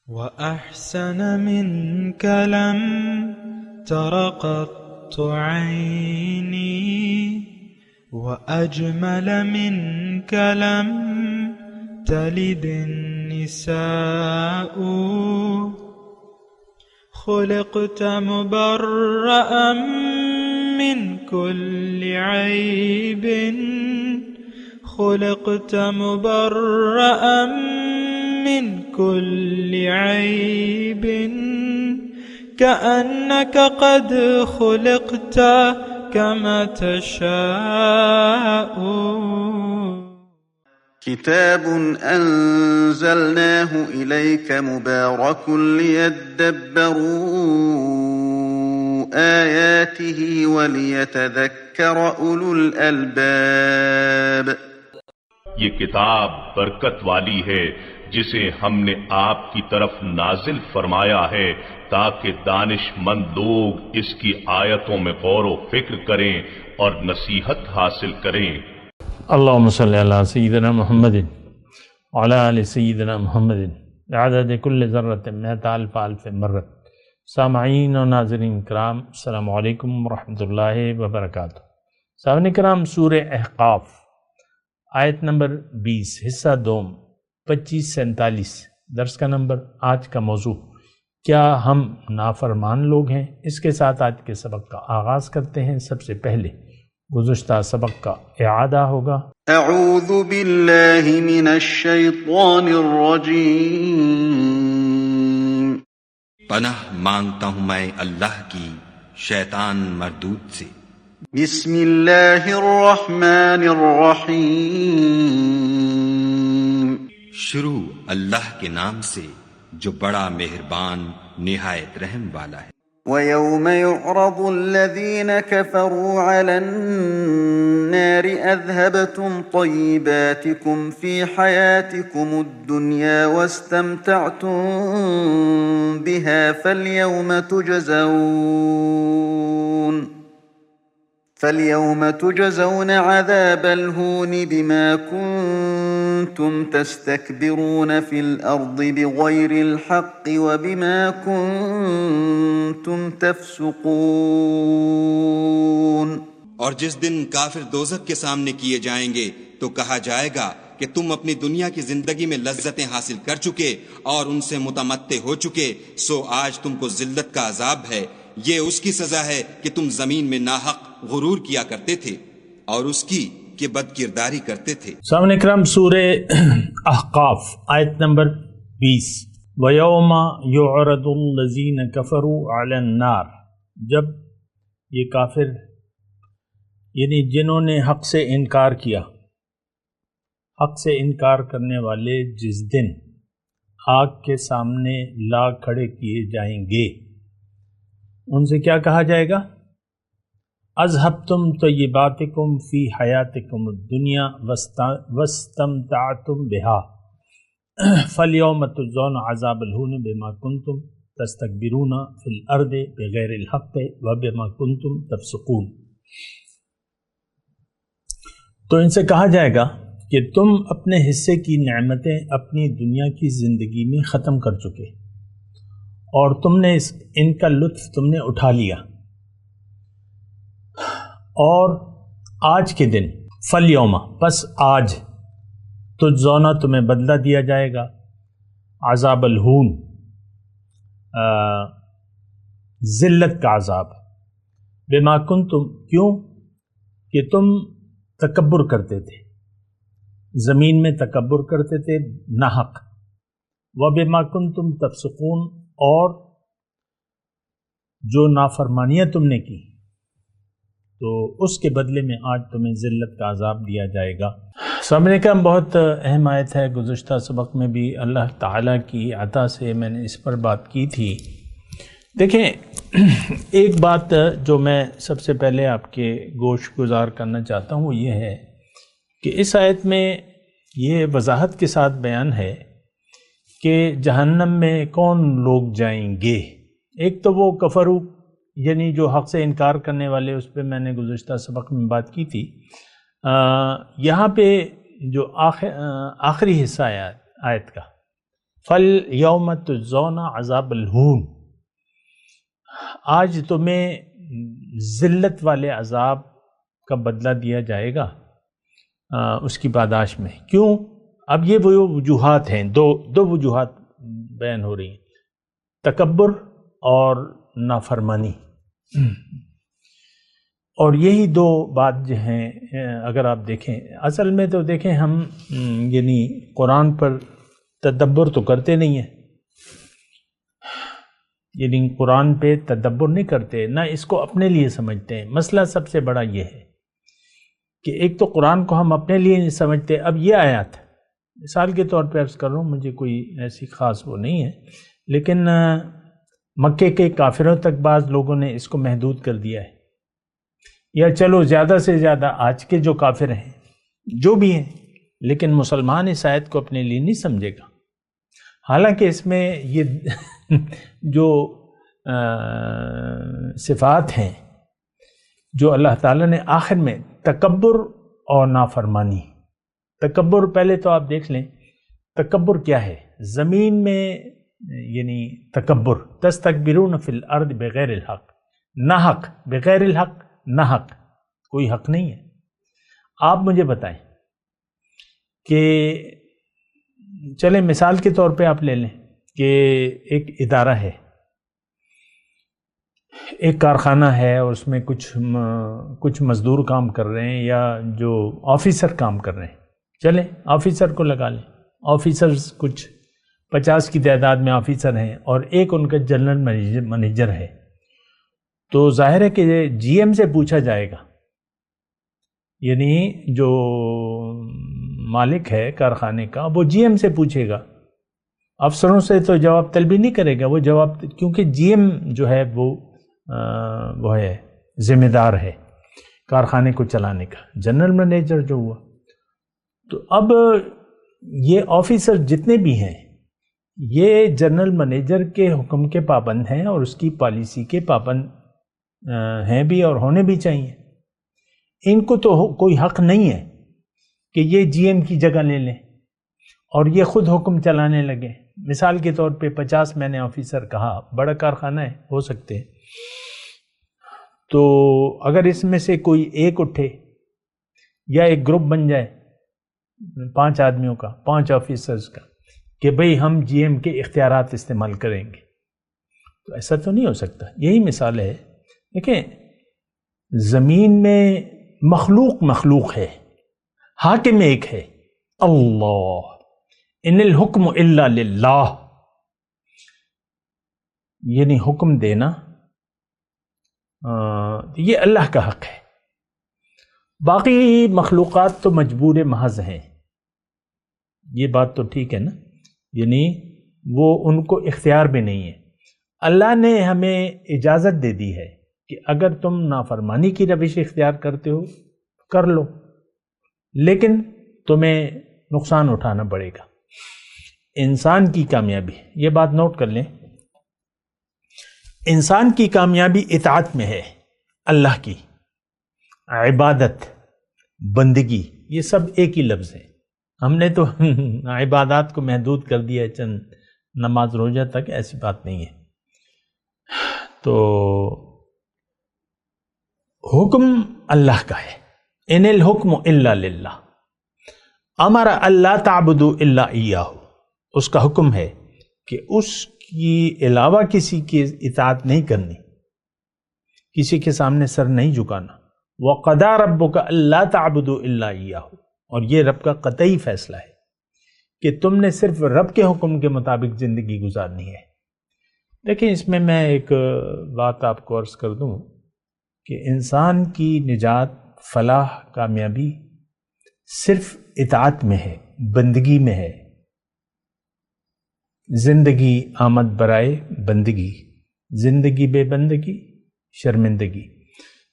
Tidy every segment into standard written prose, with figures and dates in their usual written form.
وأحسن منك لم تر قط عيني وأجمل منك لم تلد النساء خلقت مبرأ من كل عيب خلقت مبرأ من كل عيب كأنك قد خلقت كما تشاء. كتاب أنزلناه إليك مبارك ليدبروا آياته وليتذكر أولو الألباب. یہ کتاب برکت والی ہے جسے ہم نے آپ کی طرف نازل فرمایا ہے تاکہ دانش مند لوگ اس کی آیتوں میں غور و فکر کریں اور نصیحت حاصل کریں. اللهم صل على سيدنا محمد وعلى آل سيدنا محمد بعدد كل ذرة مئة ألف ألف مرة. سامعین و ناظرین کرام، السلام علیکم ورحمۃ اللہ وبرکاتہ. سامعین کرام، سورہ احقاف آیت نمبر 20 حصہ دوم 25-47 درس کا نمبر. آج کا موضوع کیا ہم نافرمان لوگ ہیں؟ اس کے ساتھ آج کے سبق کا آغاز کرتے ہیں. سب سے پہلے گزشتہ سبق کا اعادہ ہوگا. اعوذ باللہ من الشیطان الرجیم. پناہ مانگتا ہوں میں اللہ کی شیطان مردود سے. بسم اللہ الرحمن الرحیم. شروع اللہ کے نام سے جو بڑا مہربان نہایت رحم والا ہے. وَيَوْمَ يُعْرَضُ الَّذِينَ كَفَرُوا عَلَى النَّارِ أَذْهَبْتُمْ طَيِّبَاتِكُمْ فِي حَيَاتِكُمُ الدُّنْيَا وَاسْتَمْتَعْتُمْ بِهَا فَالْيَوْمَ تُجْزَوْنَ عَذَابَ الْهُونِ بِمَا كُنتُمْ تَسْتَكْبِرُونَ فِي الْأَرْضِ بِغَيْرِ الْحَقِّ وَبِمَا كُنتُمْ تَفْسُقُونَ. اور جس دن کافر دوزخ کے سامنے کیے جائیں گے تو کہا جائے گا کہ تم اپنی دنیا کی زندگی میں لذتیں حاصل کر چکے اور ان سے متمتع ہو چکے، سو آج تم کو ذلت کا عذاب ہے. یہ اس کی سزا ہے کہ تم زمین میں ناحق غرور کیا کرتے تھے اور اس کی کہ بد کرداری کرتے تھے. سامعین اکرام، سورہ احقاف آیت نمبر 20. وَيَوْمَ يُعْرَضُ الَّذِينَ كَفَرُوا عَلَى النَّارِ. جب یہ کافر یعنی جنہوں نے حق سے انکار کیا، حق سے انکار کرنے والے جس دن آگ کے سامنے لا کھڑے کیے جائیں گے، ان سے کیا کہا جائے گا؟ اذهبتم طیباتکم فی حیاتکم الدنیا واستمتعتم بها فالیوم تجزون عذاب الہون بما کنتم تستکبرون فی الارض بغیر الحق وبما کنتم تفسقون. تو ان سے کہا جائے گا کہ تم اپنے حصے کی نعمتیں اپنی دنیا کی زندگی میں ختم کر چکے اور تم نے ان کا لطف تم نے اٹھا لیا، اور آج کے دن فالیوم پس آج تجزونا تمہیں بدلہ دیا جائے گا عذاب الہون ذلت کا عذاب بما کنتم کیوں کہ تم تکبر کرتے تھے، زمین میں تکبر کرتے تھے ناحق. وبما کنتم تفسقون اور جو نافرمانیاں تم نے کی تو اس کے بدلے میں آج تمہیں ذلت کا عذاب دیا جائے گا. سامنے کا بہت اہم آیت ہے. گزشتہ سبق میں بھی اللہ تعالیٰ کی عطا سے میں نے اس پر بات کی تھی. دیکھیں، ایک بات جو میں سب سے پہلے آپ کے گوش گزار کرنا چاہتا ہوں وہ یہ ہے کہ اس آیت میں یہ وضاحت کے ساتھ بیان ہے کہ جہنم میں کون لوگ جائیں گے. ایک تو وہ کفرو یعنی جو حق سے انکار کرنے والے، اس پہ میں نے گزشتہ سبق میں بات کی تھی. یہاں پہ جو آخری حصہ ہے آیت کا فَالْيَوْمَ تُجْزَوْنَ عَذَابَ الْهُونِ، آج تمہیں ذلت والے عذاب کا بدلہ دیا جائے گا اس کی پاداش میں۔ کیوں؟ اب یہ وہ وجوہات ہیں، دو وجوہات بیان ہو رہی ہیں، تکبر اور نافرمانی، اور یہی دو بات جو ہیں اگر آپ دیکھیں، اصل میں تو دیکھیں ہم یعنی قرآن پر تدبر تو کرتے نہیں ہیں، یعنی قرآن پہ تدبر نہیں کرتے، نہ اس کو اپنے لیے سمجھتے ہیں۔ مسئلہ سب سے بڑا یہ ہے کہ ایک تو قرآن کو ہم اپنے لیے نہیں سمجھتے۔ اب یہ آیات مثال کے طور پہ عرض کر رہا ہوں، مجھے کوئی ایسی خاص وہ نہیں ہے، لیکن مکے کے کافروں تک بعض لوگوں نے اس کو محدود کر دیا ہے، یا چلو زیادہ سے زیادہ آج کے جو کافر ہیں جو بھی ہیں، لیکن مسلمان اس آیت کو اپنے لیے نہیں سمجھے گا، حالانکہ اس میں یہ جو صفات ہیں جو اللہ تعالیٰ نے آخر میں، تکبر اور نافرمانی۔ تکبر پہلے تو آپ دیکھ لیں تکبر کیا ہے، زمین میں یعنی تکبر، تستکبرون فی الارض بغیر الحق، نہ حق، بغیر الحق، نہ حق، کوئی حق نہیں ہے۔ آپ مجھے بتائیں کہ چلیں مثال کے طور پہ آپ لے لیں کہ ایک ادارہ ہے، ایک کارخانہ ہے، اور اس میں کچھ مزدور کام کر رہے ہیں یا جو آفیسر کام کر رہے ہیں، چلیں آفیسر کو لگا لیں، آفیسرز کچھ 50 کی تعداد میں آفیسر ہیں، اور ایک ان کا جنرل منیجر ہے، تو ظاہر ہے کہ جی ایم سے پوچھا جائے گا، یعنی جو مالک ہے کارخانے کا وہ جی ایم سے پوچھے گا، افسروں سے تو جواب طلبی نہیں کرے گا، وہ جواب، کیونکہ جی ایم جو ہے وہ ہے ذمہ دار ہے کارخانے کو چلانے کا، جنرل منیجر جو ہوا۔ تو اب یہ آفیسر جتنے بھی ہیں یہ جنرل منیجر کے حکم کے پابند ہیں اور اس کی پالیسی کے پابند ہیں بھی اور ہونے بھی چاہیے۔ ان کو تو کوئی حق نہیں ہے کہ یہ جی ایم کی جگہ لے لیں اور یہ خود حکم چلانے لگے۔ مثال کے طور پہ 50 میں نے آفیسر کہا، بڑا کارخانہ ہے، ہو سکتے ہیں، تو اگر اس میں سے کوئی ایک اٹھے یا ایک گروپ بن جائے 5 آدمیوں کا، 5 آفیسرز کا، کہ بھئی ہم جی ایم کے اختیارات استعمال کریں گے، تو ایسا تو نہیں ہو سکتا۔ یہی مثال ہے، دیکھیں زمین میں مخلوق ہے، حاکم ایک ہے، اللہ، ان الحکم الا للہ، یعنی حکم دینا یہ اللہ کا حق ہے، باقی مخلوقات تو مجبور محض ہیں، یہ بات تو ٹھیک ہے نا، یعنی وہ ان کو اختیار بھی نہیں ہے۔ اللہ نے ہمیں اجازت دے دی ہے کہ اگر تم نافرمانی کی روش اختیار کرتے ہو کر لو، لیکن تمہیں نقصان اٹھانا پڑے گا۔ انسان کی کامیابی، یہ بات نوٹ کر لیں، انسان کی کامیابی اطاعت میں ہے، اللہ کی عبادت، بندگی، یہ سب ایک ہی لفظ ہے۔ ہم نے تو عبادات کو محدود کر دیا ہے چند نماز روزہ تک، ایسی بات نہیں ہے۔ تو حکم اللہ کا ہے، ان الحکم الا للہ، امر اللہ تعبدوا الا ایاہ، اس کا حکم ہے کہ اس کی علاوہ کسی کی اطاعت نہیں کرنی، کسی کے سامنے سر نہیں جھکانا۔ وَقَضَىٰ رَبُّكَ أَلَّا تَعْبُدُوا إِلَّا إِيَّاهُ، اور یہ رب کا قطعی فیصلہ ہے کہ تم نے صرف رب کے حکم کے مطابق زندگی گزارنی ہے۔ دیکھیں اس میں ایک بات آپ کو عرض کر دوں کہ انسان کی نجات، فلاح، کامیابی صرف اطاعت میں ہے، بندگی میں ہے۔ زندگی آمد برائے بندگی، زندگی بے بندگی شرمندگی،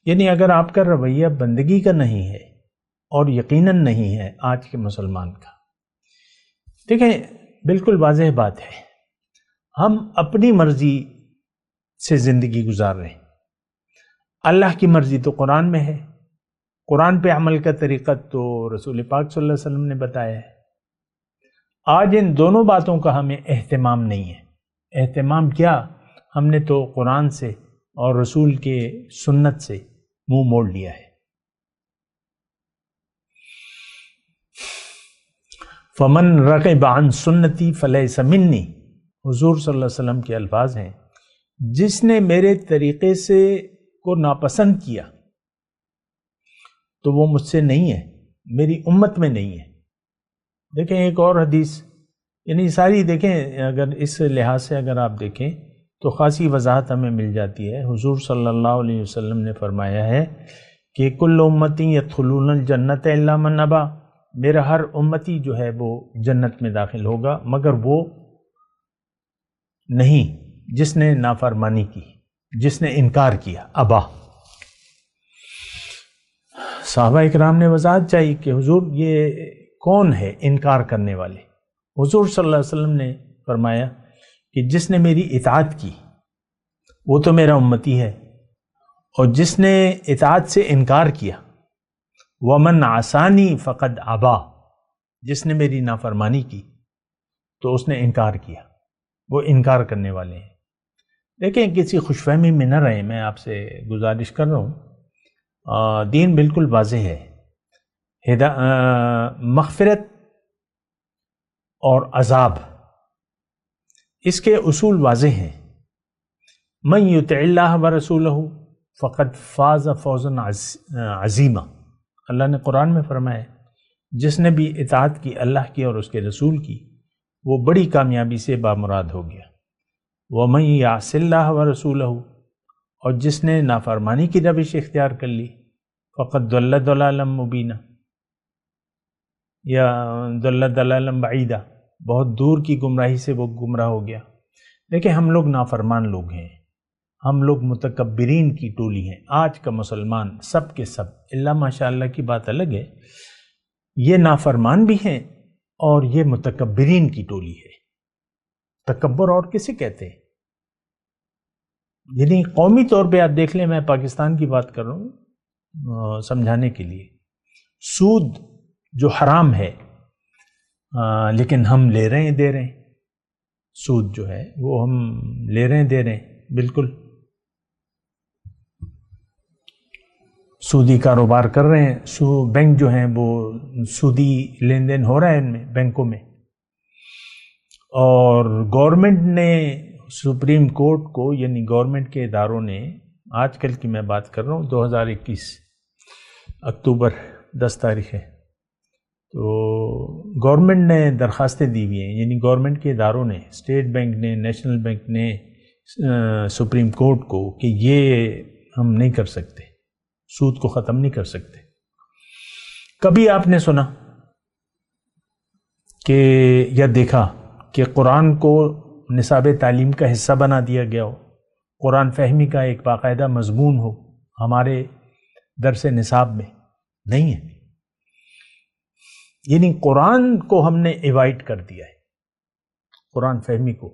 یعنی اگر آپ کا رویہ بندگی کا نہیں ہے، اور یقیناً نہیں ہے آج کے مسلمان کا، دیکھیں بالکل واضح بات ہے، ہم اپنی مرضی سے زندگی گزار رہے ہیں، اللہ کی مرضی تو قرآن میں ہے، قرآن پہ عمل کا طریقہ تو رسول پاک صلی اللہ علیہ وسلم نے بتایا ہے۔ آج ان دونوں باتوں کا ہمیں اہتمام نہیں ہے۔ اہتمام کیا، ہم نے تو قرآن سے اور رسول کے سنت سے منہ موڑ لیا ہے۔ فمن رغب عن سنتی فلیس منی، حضور صلی اللہ علیہ وسلم کے الفاظ ہیں، جس نے میرے طریقے سے کو ناپسند کیا تو وہ مجھ سے نہیں ہے، میری امت میں نہیں ہے۔ دیکھیں ایک اور حدیث، یعنی ساری دیکھیں، اگر اس لحاظ سے اگر آپ دیکھیں تو خاصی وضاحت ہمیں مل جاتی ہے۔ حضور صلی اللہ علیہ وسلم نے فرمایا ہے کہ کل امتی یدخلون الجنت الا من ابا، میرا ہر امتی جو ہے وہ جنت میں داخل ہوگا مگر وہ نہیں جس نے نافرمانی کی، جس نے انکار کیا، ابا۔ صحابہ اکرام نے وضاحت چاہی کہ حضور یہ کون ہے انکار کرنے والے؟ حضور صلی اللہ علیہ وسلم نے فرمایا کہ جس نے میری اطاعت کی وہ تو میرا امتی ہے، اور جس نے اطاعت سے انکار کیا، ومن عصانی فقد ابا، جس نے میری نافرمانی کی تو اس نے انکار کیا، وہ انکار کرنے والے ہیں۔ دیکھیں کسی خوش فہمی میں نہ رہیں، میں آپ سے گزارش کر رہا ہوں، دین بالکل واضح ہے، مغفرت اور عذاب اس کے اصول واضح ہیں۔ من یطع اللہ ورسولہ فقد فاز فوزا عظیما، اللہ نے قرآن میں فرمایا جس نے بھی اطاعت کی اللہ کی اور اس کے رسول کی وہ بڑی کامیابی سے بامراد ہو گیا۔ وَمَن يَعْصِ اللَّهَ وَرَسُولَهُ، اور جس نے نافرمانی کی روش اختیار کر لی، فقد ضل ضلالا مبینا، یا ضل ضلالا بعیدا، بہت دور کی گمراہی سے وہ گمراہ ہو گیا۔ دیکھیں ہم لوگ نافرمان لوگ ہیں، ہم لوگ متکبرین کی ٹولی ہیں۔ آج کا مسلمان سب کے سب، اللہ ماشاءاللہ کی بات الگ ہے، یہ نافرمان بھی ہیں اور یہ متکبرین کی ٹولی ہے۔ تکبر اور کسے کہتے ہیں؟ یعنی قومی طور پہ آپ دیکھ لیں، میں پاکستان کی بات کر رہا ہوں سمجھانے کے لیے، سود جو حرام ہے لیکن ہم لے رہے ہیں دے رہے ہیں، سود جو ہے وہ ہم لے رہے ہیں دے رہے ہیں، بالکل سودی کاروبار کر رہے ہیں، بینک جو ہیں وہ سودی لین دین ہو رہا ہے ان میں، بینکوں میں۔ اور گورنمنٹ نے سپریم کورٹ کو، یعنی گورنمنٹ کے اداروں نے، آج کل کی میں بات کر رہا ہوں 2021 اکتوبر 10 تاریخ ہے، تو گورنمنٹ نے درخواستیں دی ہوئی ہیں، یعنی گورنمنٹ کے اداروں نے، اسٹیٹ بینک نے، نیشنل بینک نے سپریم کورٹ کو کہ یہ ہم نہیں کر سکتے، سود کو ختم نہیں کر سکتے۔ کبھی آپ نے سنا کہ یا دیکھا کہ قرآن کو نصاب تعلیم کا حصہ بنا دیا گیا ہو، قرآن فہمی کا ایک باقاعدہ مضمون ہو ہمارے درس نصاب میں؟ نہیں ہے، یعنی قرآن کو ہم نے ایوائڈ کر دیا ہے، قرآن فہمی کو۔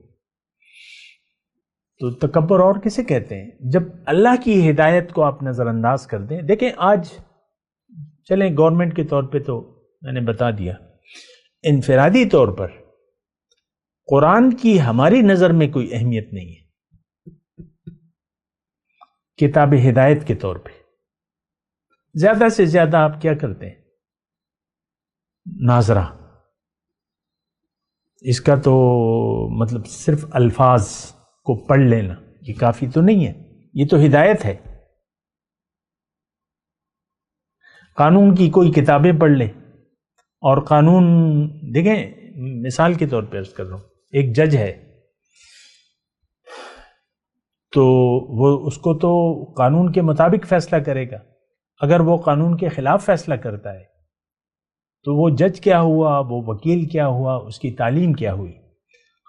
تو تکبر اور کسے کہتے ہیں؟ جب اللہ کی ہدایت کو آپ نظر انداز کر دیں۔ دیکھیں آج چلیں گورنمنٹ کے طور پہ تو میں نے بتا دیا، انفرادی طور پر قرآن کی ہماری نظر میں کوئی اہمیت نہیں ہے۔ کتاب ہدایت کے طور پہ زیادہ سے زیادہ آپ کیا کرتے ہیں؟ ناظرہ، اس کا تو مطلب صرف الفاظ کو پڑھ لینا یہ کافی تو نہیں ہے، یہ تو ہدایت ہے۔ قانون کی کوئی کتابیں پڑھ لیں اور قانون دیکھیں، مثال کے طور پہ عرض کر رہا ہوں، ایک جج ہے تو وہ اس کو تو قانون کے مطابق فیصلہ کرے گا، اگر وہ قانون کے خلاف فیصلہ کرتا ہے تو وہ جج کیا ہوا، وہ وکیل کیا ہوا، اس کی تعلیم کیا ہوئی؟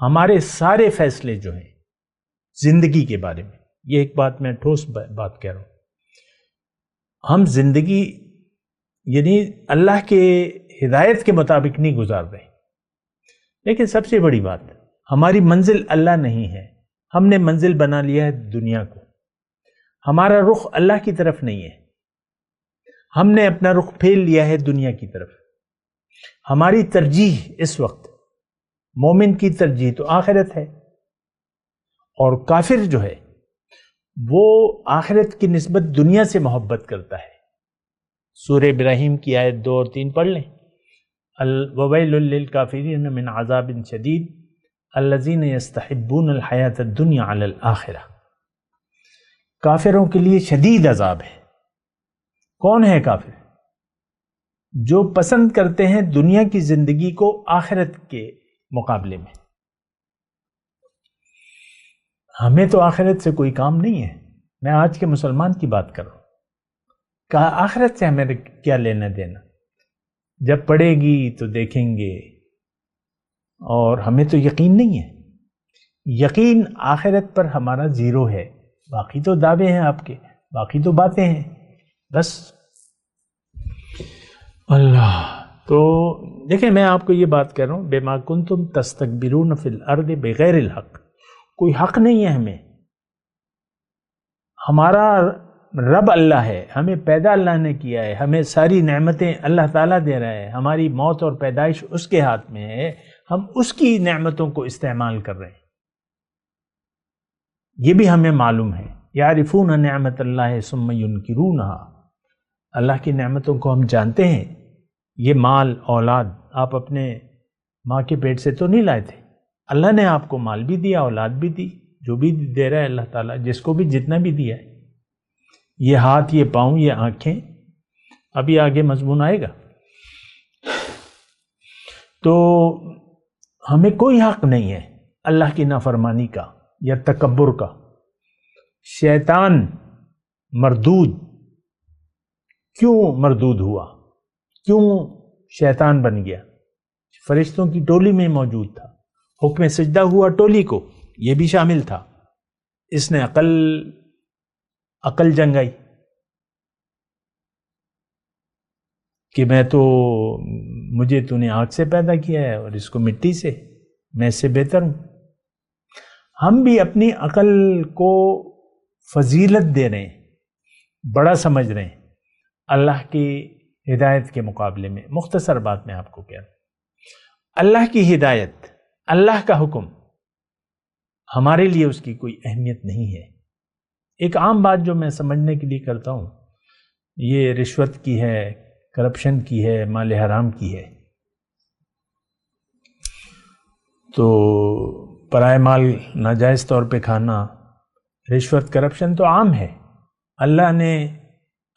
ہمارے سارے فیصلے جو ہیں زندگی کے بارے میں، یہ ایک بات میں ٹھوس بات کہہ رہا ہوں، ہم زندگی یعنی اللہ کے ہدایت کے مطابق نہیں گزار رہے۔ لیکن سب سے بڑی بات، ہماری منزل اللہ نہیں ہے، ہم نے منزل بنا لیا ہے دنیا کو، ہمارا رخ اللہ کی طرف نہیں ہے، ہم نے اپنا رخ پھیر لیا ہے دنیا کی طرف۔ ہماری ترجیح اس وقت مومن کی ترجیح تو آخرت ہے، اور کافر جو ہے وہ آخرت کی نسبت دنیا سے محبت کرتا ہے۔ سورہ ابراہیم کی آیت 2 اور 3 پڑھ لیں۔ وَوَيْلٌ لِّلْكَافِرِينَ مِنْ عَذَابٍ شَدِيدٍ الَّذِينَ يَسْتَحِبُّونَ الْحَيَاةَ الدُّنْيَا عَلَى الْآخِرَةِ، کافروں کے لیے شدید عذاب ہے۔ کون ہے کافر؟ جو پسند کرتے ہیں دنیا کی زندگی کو آخرت کے مقابلے میں۔ ہمیں تو آخرت سے کوئی کام نہیں ہے، میں آج کے مسلمان کی بات کر رہا ہوں۔ کہا آخرت سے ہمیں کیا لینا دینا، جب پڑے گی تو دیکھیں گے، اور ہمیں تو یقین نہیں ہے۔ یقین آخرت پر ہمارا زیرو ہے، باقی تو دعوے ہیں آپ کے، باقی تو باتیں ہیں بس۔ اللہ، تو دیکھیں میں آپ کو یہ بات کر رہا ہوں، بما کنتم تستکبرون فی الارض بغیر الحق، کوئی حق نہیں ہے ہمیں۔ ہمارا رب اللہ ہے، ہمیں پیدا اللہ نے کیا ہے، ہمیں ساری نعمتیں اللہ تعالیٰ دے رہا ہے، ہماری موت اور پیدائش اس کے ہاتھ میں ہے، ہم اس کی نعمتوں کو استعمال کر رہے ہیں، یہ بھی ہمیں معلوم ہے۔ یعرفون نعمت اللہ ثم ینکرونہا، اللہ کی نعمتوں کو ہم جانتے ہیں۔ یہ مال اولاد آپ اپنے ماں کے پیٹ سے تو نہیں لائے تھے، اللہ نے آپ کو مال بھی دیا، اولاد بھی دی، جو بھی دے رہا ہے اللہ تعالیٰ، جس کو بھی جتنا بھی دیا ہے، یہ ہاتھ، یہ پاؤں، یہ آنکھیں، ابھی آگے مضمون آئے گا۔ تو ہمیں کوئی حق نہیں ہے اللہ کی نافرمانی کا یا تکبر کا۔ شیطان مردود، کیوں مردود ہوا؟ کیوں شیطان بن گیا؟ فرشتوں کی ٹولی میں موجود تھا، حکم سجدہ ہوا ٹولی کو، یہ بھی شامل تھا۔ اس نے عقل جنگائی کہ مجھے تو نے آگ سے پیدا کیا ہے اور اس کو مٹی سے، میں اس سے بہتر ہوں۔ ہم بھی اپنی عقل کو فضیلت دے رہے ہیں، بڑا سمجھ رہے ہیں اللہ کی ہدایت کے مقابلے میں۔ مختصر بات میں آپ کو کہہ رہا ہوں، اللہ کی ہدایت، اللہ کا حکم، ہمارے لیے اس کی کوئی اہمیت نہیں ہے۔ ایک عام بات جو میں سمجھنے کے لیے کرتا ہوں، یہ رشوت کی ہے، کرپشن کی ہے، مال حرام کی ہے۔ تو پرائے مال ناجائز طور پہ کھانا، رشوت، کرپشن تو عام ہے۔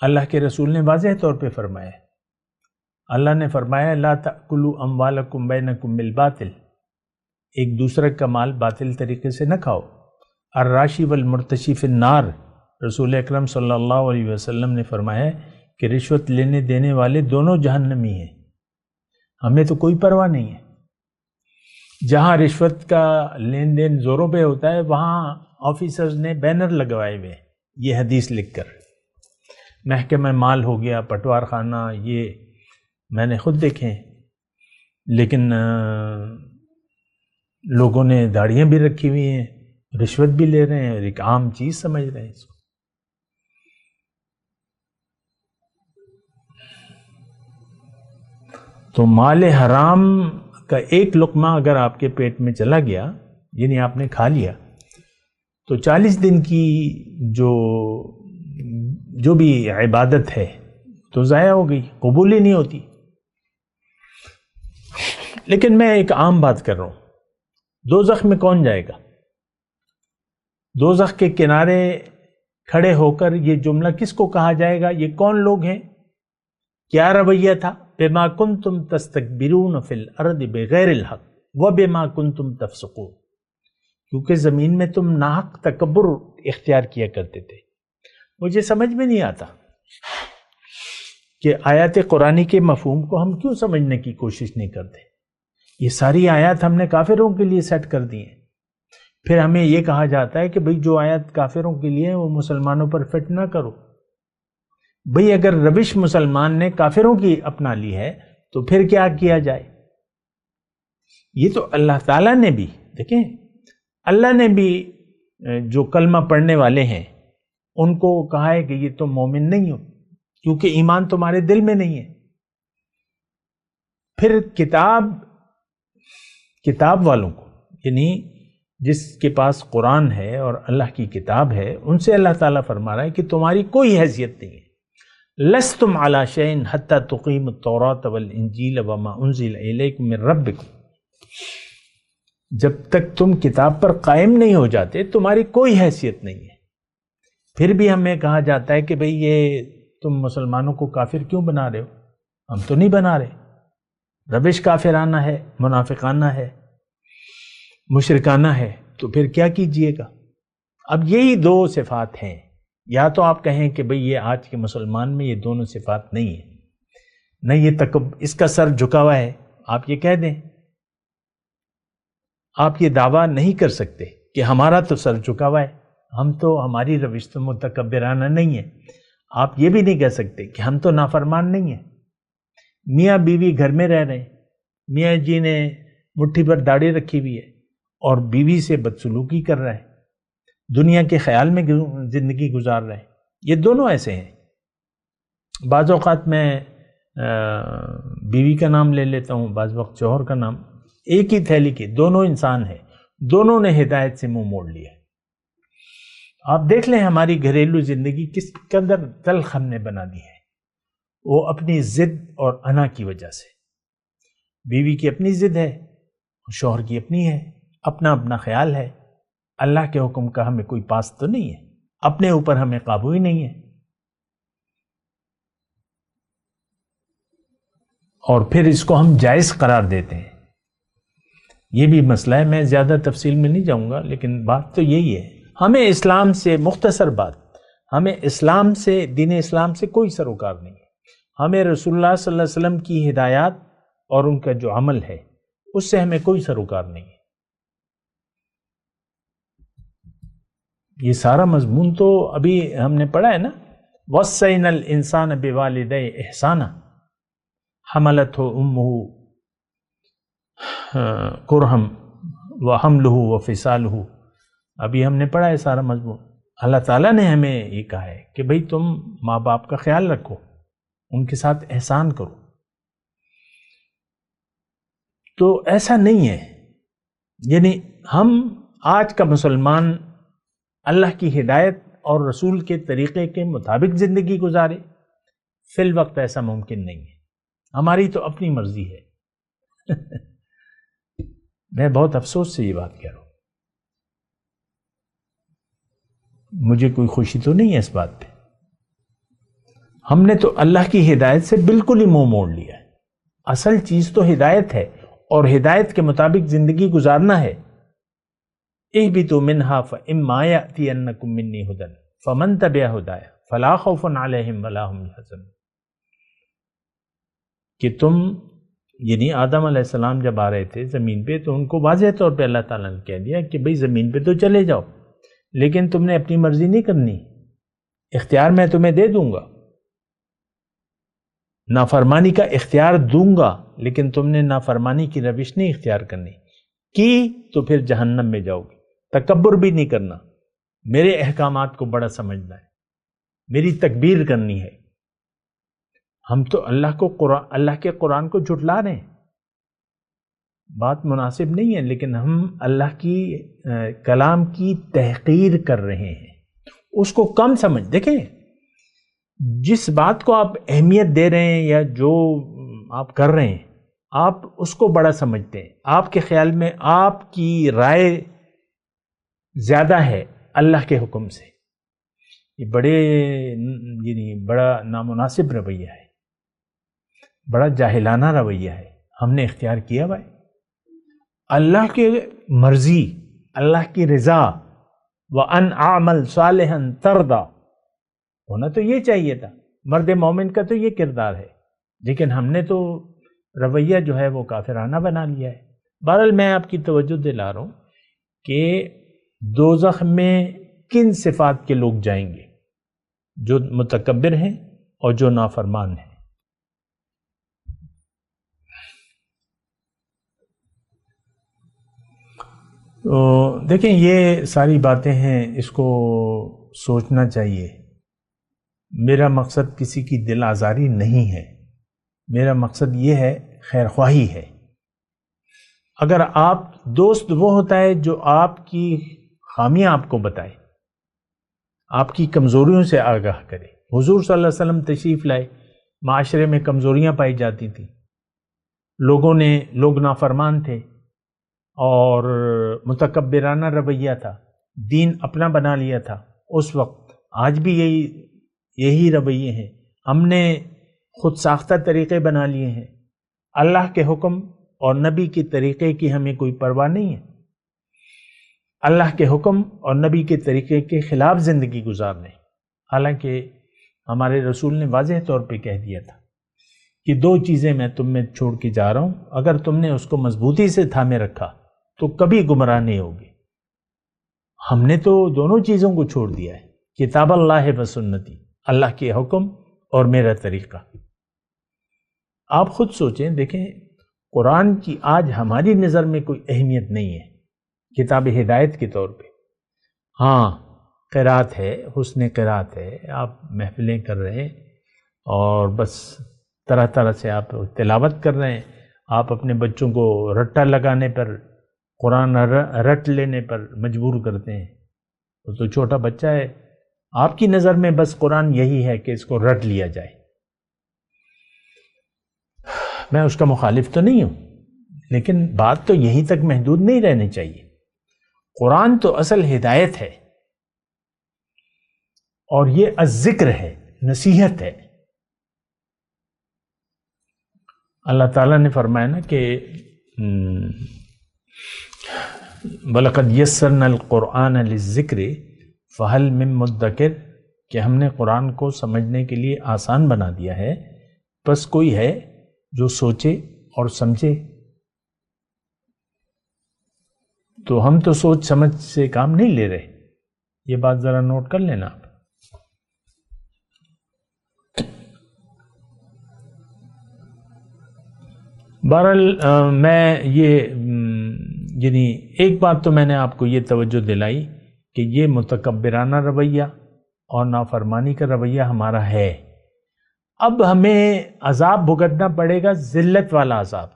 اللہ کے رسول نے واضح طور پہ فرمایا، اللہ نے فرمایا لا تأکلوا اموالکم بینکم بالباطل، ایک دوسرے کا مال باطل طریقے سے نہ کھاؤ۔ الراشی والمرتشی فی النار، رسول اکرم صلی اللہ علیہ وسلم نے فرمایا کہ رشوت لینے دینے والے دونوں جہنمی ہیں۔ ہمیں تو کوئی پرواہ نہیں ہے۔ جہاں رشوت کا لین دین زوروں پہ ہوتا ہے وہاں آفیسرز نے بینر لگوائے ہوئے، یہ حدیث لکھ کر، محکمہ مال ہو گیا، پٹوار خانہ، یہ میں نے خود دیکھے ہیں۔ لیکن لوگوں نے داڑیاں بھی رکھی ہوئی ہیں، رشوت بھی لے رہے ہیں، اور ایک عام چیز سمجھ رہے ہیں اس کو۔ تو مال حرام کا ایک لقمہ اگر آپ کے پیٹ میں چلا گیا، یعنی آپ نے کھا لیا، تو 40 دن کی جو بھی عبادت ہے تو ضائع ہو گئی، قبول ہی نہیں ہوتی۔ لیکن میں ایک عام بات کر رہا ہوں، دوزخ میں کون جائے گا؟ دوزخ کے کنارے کھڑے ہو کر یہ جملہ کس کو کہا جائے گا؟ یہ کون لوگ ہیں؟ کیا رویہ تھا؟ بما کنتم تستکبرون فی الارض بغیر الحق وبما کنتم تفسقون، کیونکہ زمین میں تم ناحق تکبر اختیار کیا کرتے تھے۔ مجھے سمجھ میں نہیں آتا کہ آیات قرآنی کے مفہوم کو ہم کیوں سمجھنے کی کوشش نہیں کرتے۔ یہ ساری آیات ہم نے کافروں کے لیے سیٹ کر دی ہیں، پھر ہمیں یہ کہا جاتا ہے کہ بھئی جو آیات کافروں کے لیے ہیں وہ مسلمانوں پر فٹ نہ کرو۔ بھئی اگر روش مسلمان نے کافروں کی اپنا لی ہے تو پھر کیا کیا جائے؟ یہ تو اللہ تعالیٰ نے بھی، دیکھیں اللہ نے بھی جو کلمہ پڑھنے والے ہیں ان کو کہا ہے کہ یہ تم مومن نہیں ہو، کیونکہ ایمان تمہارے دل میں نہیں ہے۔ پھر کتاب کتاب والوں کو، یعنی جس کے پاس قرآن ہے اور اللہ کی کتاب ہے، ان سے اللہ تعالیٰ فرما رہا ہے کہ تمہاری کوئی حیثیت نہیں ہے۔ لستم علی شیء حتی تقیموا التوراۃ والانجیل وما انزل الیکم من ربکم، جب تک تم کتاب پر قائم نہیں ہو جاتے تمہاری کوئی حیثیت نہیں ہے۔ پھر بھی ہمیں کہا جاتا ہے کہ بھئی یہ تم مسلمانوں کو کافر کیوں بنا رہے ہو؟ ہم تو نہیں بنا رہے، روش کافرانہ ہے، منافقانہ ہے، مشرکانہ ہے، تو پھر کیا کیجئے گا؟ اب یہی دو صفات ہیں، یا تو آپ کہیں کہ بھئی یہ آج کے مسلمان میں یہ دونوں صفات نہیں ہیں، نہ یہ اس کا سر جھکا ہوا ہے، آپ یہ کہہ دیں، آپ یہ دعویٰ نہیں کر سکتے کہ ہمارا تو سر جھکا ہوا ہے، ہم تو ہماری روش تو متکبرانہ نہیں ہے۔ آپ یہ بھی نہیں کہہ سکتے کہ ہم تو نافرمان نہیں ہیں، میاں بیوی گھر میں رہ رہے ہیں، میاں جی نے مٹھی پر داڑھی رکھی ہوئی ہے اور بیوی سے بدسلوکی کر رہا ہے، دنیا کے خیال میں زندگی گزار رہے ہیں۔ یہ دونوں ایسے ہیں۔ بعض اوقات میں بیوی کا نام لے لیتا ہوں، بعض وقت شوہر کا نام، ایک ہی تھیلی کے دونوں انسان ہیں، دونوں نے ہدایت سے منہ موڑ لیا۔ آپ دیکھ لیں ہماری گھریلو زندگی کس قدر تلخ ہم نے بنا دی ہے، وہ اپنی ضد اور انا کی وجہ سے۔ بیوی کی اپنی ضد ہے، شوہر کی اپنی ہے، اپنا اپنا خیال ہے، اللہ کے حکم کا ہمیں کوئی پاس تو نہیں ہے، اپنے اوپر ہمیں قابو ہی نہیں ہے، اور پھر اس کو ہم جائز قرار دیتے ہیں۔ یہ بھی مسئلہ ہے، میں زیادہ تفصیل میں نہیں جاؤں گا، لیکن بات تو یہی ہے، ہمیں اسلام سے، مختصر بات، ہمیں اسلام سے، دین اسلام سے کوئی سروکار نہیں ہے، ہمیں رسول اللہ صلی اللہ علیہ وسلم کی ہدایات اور ان کا جو عمل ہے اس سے ہمیں کوئی سروکار نہیں ہے۔ یہ سارا مضمون تو ابھی ہم نے پڑھا ہے نا، وَصَّيْنَا الْإِنسَانَ بِوَالِدَيْهِ إِحْسَانًا حَمَلَتْهُ أُمُّهُ کرہم وحملہ وفصالہ، ابھی ہم نے پڑھا ہے سارا مضمون۔ اللہ تعالیٰ نے ہمیں یہ کہا ہے کہ بھئی تم ماں باپ کا خیال رکھو، ان کے ساتھ احسان کرو، تو ایسا نہیں ہے، یعنی ہم آج کا مسلمان اللہ کی ہدایت اور رسول کے طریقے کے مطابق زندگی گزارے، فی الوقت ایسا ممکن نہیں ہے، ہماری تو اپنی مرضی ہے۔ میں بہت افسوس سے یہ بات کہہ رہا ہوں، مجھے کوئی خوشی تو نہیں ہے اس بات پہ۔ ہم نے تو اللہ کی ہدایت سے بالکل ہی منہ موڑ لیا ہے۔ اصل چیز تو ہدایت ہے، اور ہدایت کے مطابق زندگی گزارنا ہے۔ اہبطوا منہا فإما یأتینکم منی ھدی فمن تبع ھدای فلا خوف علیہم ولا ھم یحزنون، کہ تم، یعنی آدم علیہ السلام جب آ رہے تھے زمین پہ تو ان کو واضح طور پہ اللہ تعالیٰ نے کہہ دیا کہ بھئی زمین پہ تو چلے جاؤ، لیکن تم نے اپنی مرضی نہیں کرنی، اختیار میں تمہیں دے دوں گا، نافرمانی کا اختیار دوں گا، لیکن تم نے نافرمانی کی روش نہیں اختیار کرنی، کی تو پھر جہنم میں جاؤ گے۔ تکبر بھی نہیں کرنا، میرے احکامات کو بڑا سمجھنا ہے، میری تکبیر کرنی ہے۔ ہم تو اللہ کے قرآن کو جھٹلا رہے ہیں، بات مناسب نہیں ہے، لیکن ہم اللہ کی کلام کی تحقیر کر رہے ہیں، اس کو کم سمجھ۔ دیکھیں، جس بات کو آپ اہمیت دے رہے ہیں یا جو آپ کر رہے ہیں، آپ اس کو بڑا سمجھتے ہیں، آپ کے خیال میں آپ کی رائے زیادہ ہے اللہ کے حکم سے۔ یہ بڑا نامناسب رویہ ہے، بڑا جاہلانہ رویہ ہے، ہم نے اختیار کیا بھائی اللہ کی مرضی، اللہ کی رضا، وَأَنْ أَعْمَلْ صَالِحًا تَرْضَى، ہونا تو یہ چاہیے تھا، مرد مومن کا تو یہ کردار ہے، لیکن ہم نے تو رویہ جو ہے وہ کافرانہ بنا لیا ہے۔ بہرحال میں آپ کی توجہ دلا رہا ہوں کہ دوزخ میں کن صفات کے لوگ جائیں گے، جو متکبر ہیں اور جو نافرمان ہیں۔ تو دیکھیں، یہ ساری باتیں ہیں، اس کو سوچنا چاہیے۔ میرا مقصد کسی کی دل آزاری نہیں ہے، میرا مقصد یہ ہے خیر خواہی ہے۔ اگر آپ دوست وہ ہوتا ہے جو آپ کی خامیاں آپ کو بتائے، آپ کی کمزوریوں سے آگاہ کرے۔ حضور صلی اللہ علیہ وسلم تشریف لائے، معاشرے میں کمزوریاں پائی جاتی تھیں، لوگ نافرمان تھے اور متکبرانہ رویہ تھا، دین اپنا بنا لیا تھا اس وقت۔ آج بھی یہی رویے ہیں، ہم نے خود ساختہ طریقے بنا لیے ہیں۔ اللہ کے حکم اور نبی کے طریقے کی ہمیں کوئی پرواہ نہیں ہے۔ اللہ کے حکم اور نبی کے طریقے کے خلاف زندگی گزارنے، حالانکہ ہمارے رسول نے واضح طور پہ کہہ دیا تھا کہ 2 چیزیں میں تم میں چھوڑ کے جا رہا ہوں، اگر تم نے اس کو مضبوطی سے تھامے رکھا تو کبھی گمراہ نہیں ہوگے۔ ہم نے تو دونوں چیزوں کو چھوڑ دیا ہے، کتاب اللہ و سنتی، اللہ کے حکم اور میرا طریقہ۔ آپ خود سوچیں، دیکھیں قرآن کی آج ہماری نظر میں کوئی اہمیت نہیں ہے کتاب ہدایت کے طور پہ۔ ہاں قرات ہے، حسن قرات ہے، آپ محفلیں کر رہے ہیں اور بس طرح طرح سے آپ تلاوت کر رہے ہیں، آپ اپنے بچوں کو رٹا لگانے پر، قرآن رٹ لینے پر مجبور کرتے ہیں۔ وہ تو چھوٹا بچہ ہے، آپ کی نظر میں بس قرآن یہی ہے کہ اس کو رٹ لیا جائے۔ میں اس کا مخالف تو نہیں ہوں، لیکن بات تو یہیں تک محدود نہیں رہنی چاہیے۔ قرآن تو اصل ہدایت ہے اور یہ الذکر ہے، نصیحت ہے۔ اللہ تعالیٰ نے فرمایا نا کہ وَلَقَدْ يَسَّرْنَا الْقُرْآنَ لِلذِّكْرِ فَهَلْ مِن مُدَّكِرٍ، کہ ہم نے قرآن کو سمجھنے کے لیے آسان بنا دیا ہے، بس کوئی ہے جو سوچے اور سمجھے۔ تو ہم تو سوچ سمجھ سے کام نہیں لے رہے، یہ بات ذرا نوٹ کر لینا آپ۔ بہرحال میں یعنی ایک بات تو میں نے آپ کو یہ توجہ دلائی کہ یہ متکبرانہ رویہ اور نافرمانی کا رویہ ہمارا ہے۔ اب ہمیں عذاب بھگتنا پڑے گا، ذلت والا عذاب۔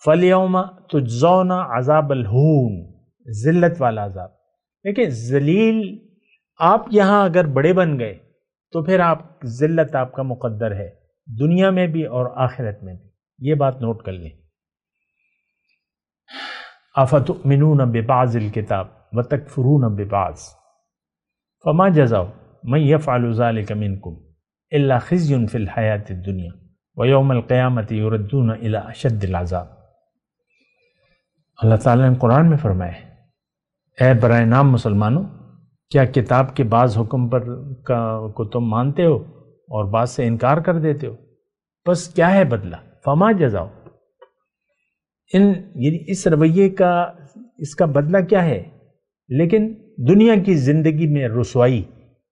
فَالْيَوْمَ تُجْزَوْنَ عَذَابَ الْهُونِ، ذلت والا عذاب۔ دیکھیں ذلیل آپ یہاں اگر بڑے بن گئے تو پھر ذلت آپ کا مقدر ہے، دنیا میں بھی اور آخرت میں بھی، یہ بات نوٹ کر لیں۔ أَفَتُؤْمِنُونَ بِبَعْضِ الْكِتَابِ وَتَكْفُرُونَ بِبَعْضٍ فَمَا جَزَاءُ مَن يَفْعَلُ ذَلِكَ مِنكُمْ إِلَّا خِزْيٌ فِي الْحَيَاةِ الدُّنْيَا وَيَوْمَ الْقِيَامَةِ يُرَدُّونَ إِلَىٰ أَشَدِّ الْعَذَابِ۔ اللہ تعالیٰ نے قرآن میں فرمایا ہے، اے برائے نام مسلمانوں، کیا کتاب کے بعض حکم پر کو تم مانتے ہو اور بعض سے انکار کر دیتے ہو؟ بس کیا ہے بدلہ؟ فما جزاؤ، اس رویے کا، اس کا بدلہ کیا ہے؟ لیکن دنیا کی زندگی میں رسوائی،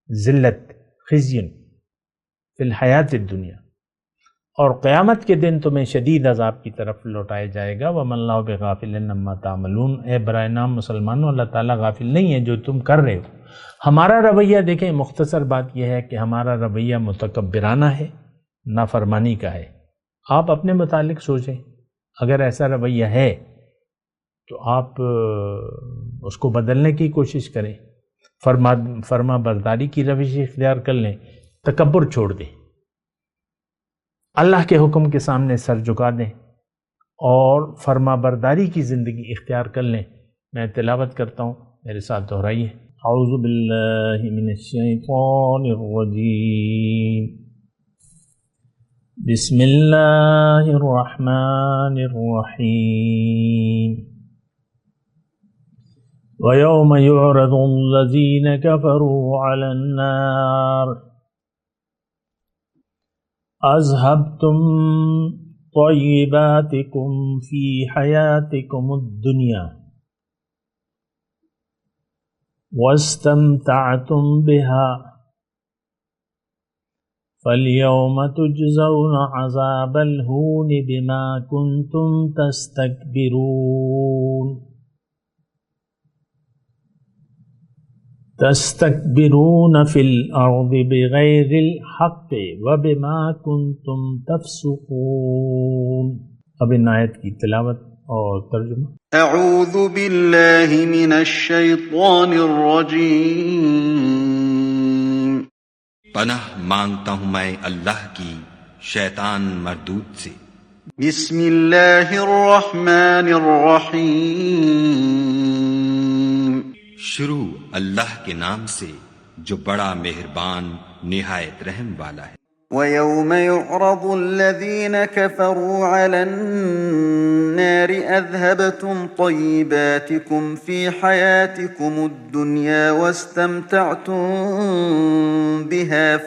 ذلت، خزیٌ فی الحیات الدنیا، اور قیامت کے دن تمہیں شدید عذاب کی طرف لوٹایا جائے گا۔ وَمَا اللَّهُ بِغَافِلٍ عَمَّا تَعْمَلُونَ، اے برائے نام مسلمانوں، اللہ تعالیٰ غافل نہیں ہے جو تم کر رہے ہو۔ ہمارا رویہ دیکھیں، مختصر بات یہ ہے کہ ہمارا رویہ متکبرانہ ہے، نافرمانی کا ہے۔ آپ اپنے متعلق سوچیں، اگر ایسا رویہ ہے تو آپ اس کو بدلنے کی کوشش کریں، فرما برداری کی روش اختیار کر لیں، تکبر چھوڑ دیں، اللہ کے حکم کے سامنے سر جھکا دیں اور فرما برداری کی زندگی اختیار کر لیں۔ میں تلاوت کرتا ہوں، میرے ساتھ دہرائیے۔ اعوذ باللہ من الشیطان الرجیم، بسم اللہ الرحمن الرحیم، وَيَوْمَ يُعْرَضُ الَّذِينَ كَفَرُوا عَلَى النَّارِ أَذْهَبْتُمْ طَيِّبَاتِكُمْ فِي حَيَاتِكُمُ الدُّنْيَا وَاسْتَمْتَعْتُمْ بِهَا فَالْيَوْمَ تُجْزَوْنَ عَذَابَ الْهُونِ بِمَا كُنْتُمْ تستكبرون في الأرض بغير الحق وبما كنتم تفسقون۔ اب ان آیت کی تلاوت اور ترجمہ؟ اعوذ باللہ من الشیطان الرجیم، پناہ مانگتا ہوں میں اللہ کی شیطان مردود سے۔ بسم اللہ الرحمن الرحیم، شروع اللہ کے نام سے جو بڑا مہربان نہایت رحم والا ہے۔ وَيَوْمَ يُعْرَضُ الَّذِينَ كَفَرُوا عَلَى النَّارِ أَذْهَبْتُمْ طَيِّبَاتِكُمْ فِي حَيَاتِكُمُ الدُّنْيَا وَاسْتَمْتَعْتُمْ بِهَا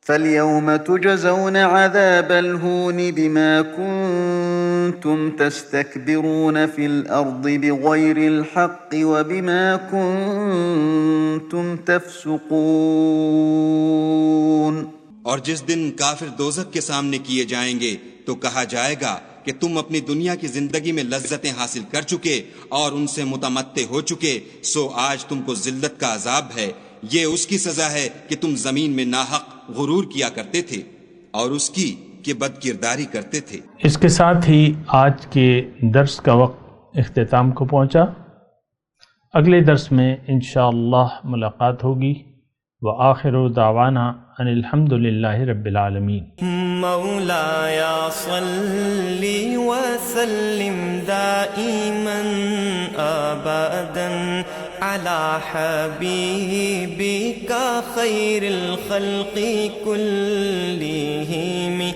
فَالْيَوْمَ تُجْزَوْنَ عَذَابَ الْهُونِ بِمَا كُنتُمْ تَسْتَكْبِرُونَ فِي الْأَرْضِ بِغَيْرِ الْحَقِّ وَبِمَا كُنتُمْ تَفْسُقُونَ۔ اور جس دن کافر دوزخ کے سامنے کیے جائیں گے تو کہا جائے گا کہ تم اپنی دنیا کی زندگی میں لذتیں حاصل کر چکے اور ان سے متمتع ہو چکے، سو آج تم کو ذلت کا عذاب ہے۔ یہ اس کی سزا ہے کہ تم زمین میں ناحق غرور کیا کرتے تھے اور اس کی کہ بد کرداری کرتے تھے۔ اس کے ساتھ ہی آج کے درس کا وقت اختتام کو پہنچا۔ اگلے درس میں انشاءاللہ ملاقات ہوگی۔ وآخر دعوانا ان الحمد للہ رب العالمین۔ مولاي صل وسلم دائما ابدا على حبيبك خير الخلق كلهم